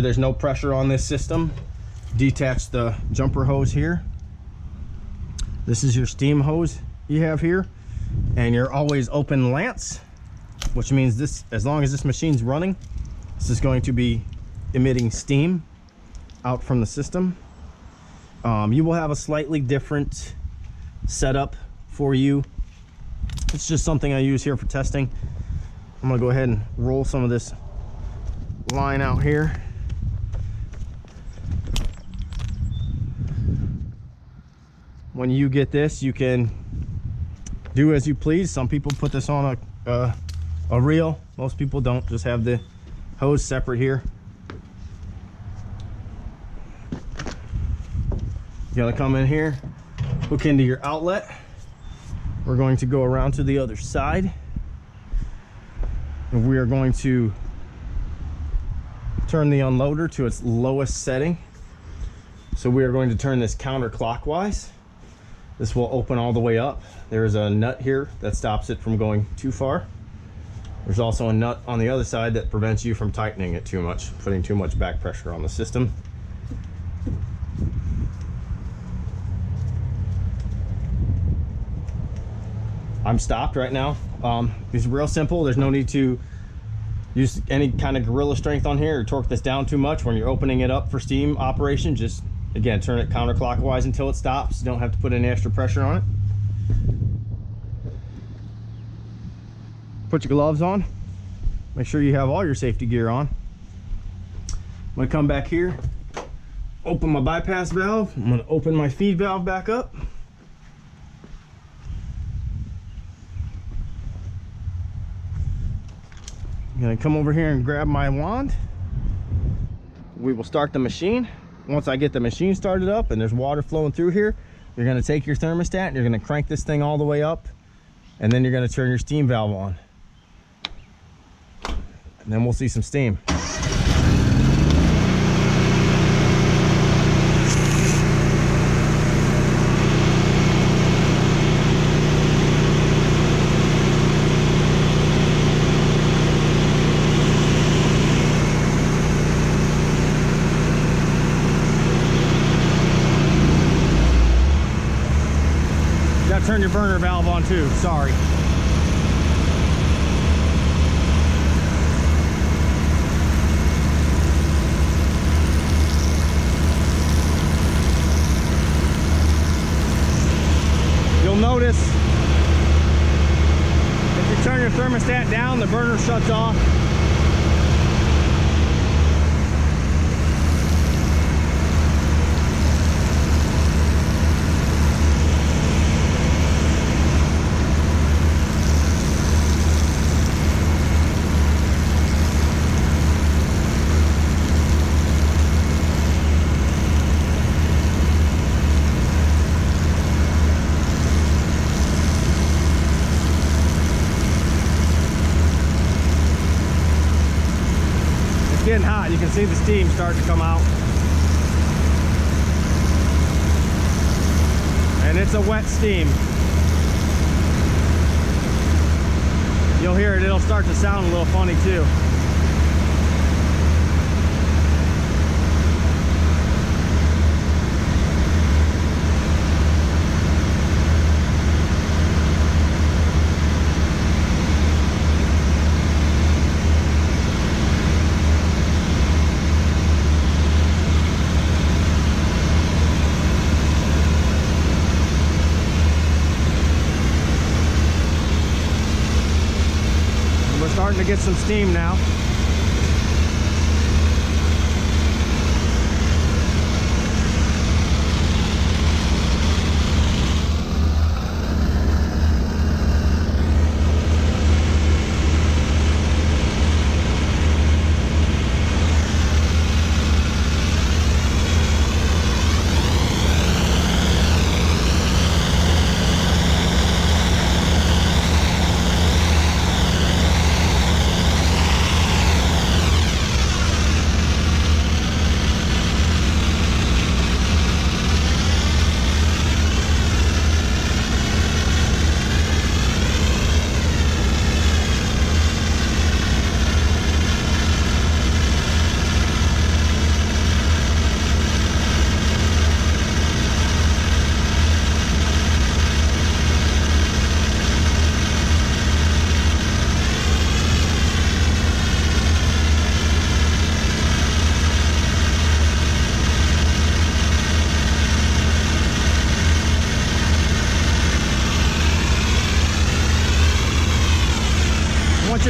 There's no pressure on this system. Detach the jumper hose here. This is your steam hose you have here, and you're always open lance, which means this, as long as this machine's running, this is going to be emitting steam out from the system. You will have a slightly different setup for you. It's just something I use here for testing. I'm gonna go ahead and roll some of this line out here. When you get this, you can do as you please. Some people put this on a reel. Most people don't, just have the hose separate here. You gotta come in here, hook into your outlet. We're going to go around to the other side, and we are going to turn the unloader to its lowest setting. So we are going to turn this counterclockwise. This will open all the way up. There's a nut here that stops it from going too far. There's also a nut on the other side that prevents you from tightening it too much, putting too much back pressure on the system. I'm stopped right now. It's real simple. There's no need to use any kind of gorilla strength on here or torque this down too much. When you're opening it up for steam operation, just again turn it counterclockwise until it stops. You don't have to put any extra pressure on it. Put your gloves on. Make sure you have all your safety gear on. I'm gonna come back here, open my bypass valve. I'm gonna open my feed valve back up. I'm gonna come over here and grab my wand. We will start the machine. Once I get the machine started up and there's water flowing through here, you're gonna take your thermostat and you're gonna crank this thing all the way up, and then you're gonna turn your steam valve on. And then we'll see some steam. Turn your burner valve on too, sorry. You'll notice if you turn your thermostat down, the burner shuts off. Getting hot. You can see the steam starting to come out, and it's a wet steam. You'll hear it, it'll start to sound a little funny too. Starting to get some steam now.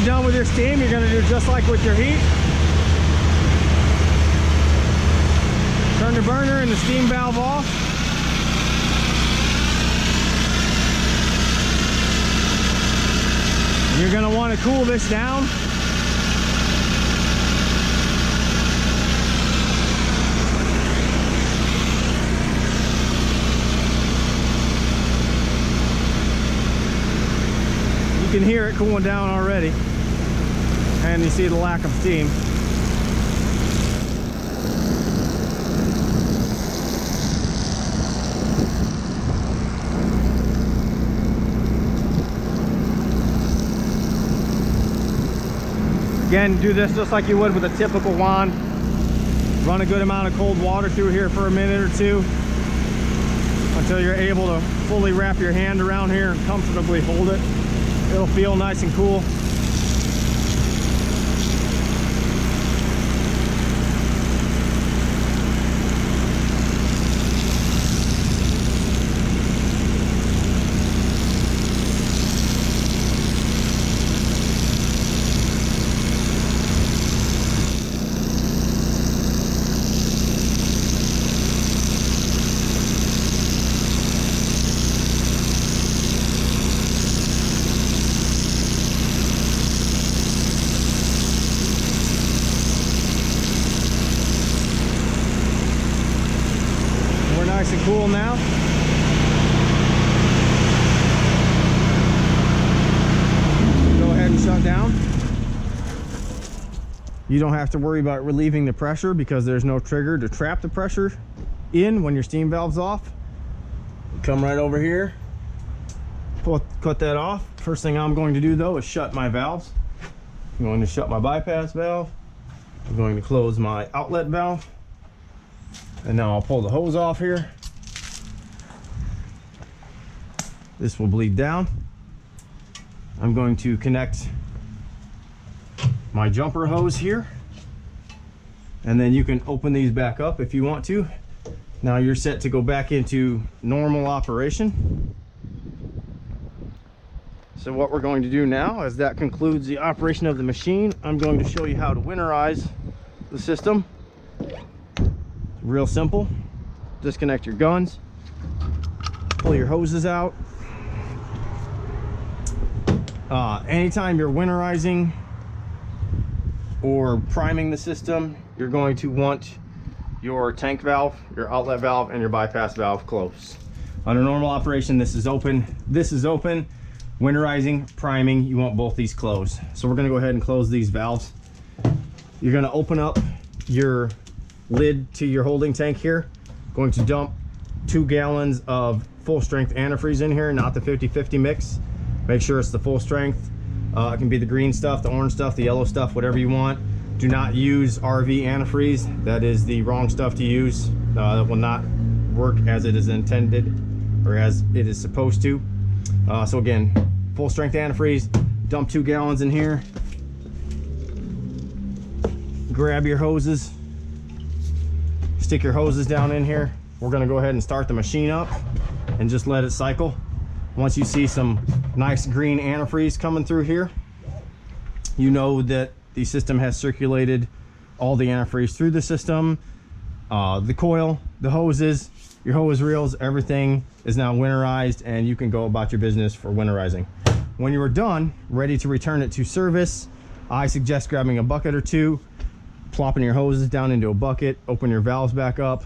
you're done with your steam, you're going to do just like with your heat. Turn the burner and the steam valve off. You're going to want to cool this down. You can hear it cooling down already, and you see the lack of steam. Again, do this just like you would with a typical wand. Run a good amount of cold water through here for a minute or two until you're able to fully wrap your hand around here and comfortably hold it. It'll feel nice and cool. Nice and cool now. Go ahead and shut down. You don't have to worry about relieving the pressure because there's no trigger to trap the pressure in when your steam valve's off. Come right over here, cut that off. First thing I'm going to do though is shut my valves. I'm going to shut my bypass valve. I'm going to close my outlet valve. And now I'll pull the hose off here. This will bleed down. I'm going to connect my jumper hose here. And then you can open these back up if you want to. Now you're set to go back into normal operation. So what we're going to do now, as that concludes the operation of the machine, I'm going to show you how to winterize the system. Real simple. Disconnect your guns, pull your hoses out. Anytime you're winterizing or priming the system, you're going to want your tank valve, your outlet valve, and your bypass valve closed. Under normal operation, this is open. This is open. Winterizing, priming, you want both these closed. So we're going to go ahead and close these valves. You're going to open up your lid to your holding tank here. Going to dump 2 gallons of full strength antifreeze in here, not the 50-50 mix. Make sure it's the full strength. It can be the green stuff, the orange stuff, the yellow stuff, whatever you want. Do not use RV antifreeze. That is the wrong stuff to use. It will not work as it is intended or as it is supposed to. So again, full strength antifreeze, dump 2 gallons in here. Grab your hoses, stick your hoses down in here. We're gonna go ahead and start the machine up and just let it cycle. Once you see some nice green antifreeze coming through here, you know that the system has circulated all the antifreeze through the system. The coil, the hoses, your hose reels, everything is now winterized, and you can go about your business for winterizing. When you are done, ready to return it to service, I suggest grabbing a bucket or two, plopping your hoses down into a bucket, open your valves back up,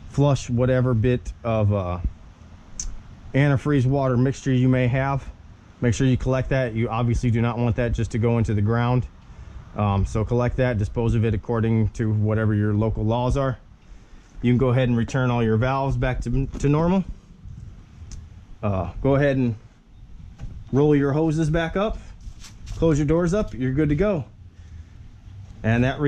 flush whatever bit of antifreeze water mixture you may have. Make sure you collect that. You obviously do not want that just to go into the ground. So collect that, dispose of it according to whatever your local laws are. You can go ahead and return all your valves back to normal. Go ahead and roll your hoses back up, close your doors up, you're good to go. And that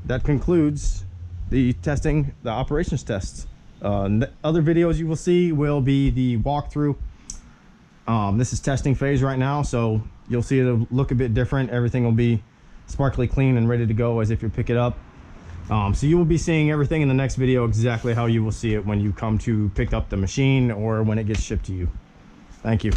that concludes the testing, the operations tests. Other videos you will see will be the walkthrough. This is testing phase right now, so you'll see it'll look a bit different. Everything will be sparkly clean and ready to go as if you pick it up. So you will be seeing everything in the next video exactly how you will see it when you come to pick up the machine or when it gets shipped to you. Thank you.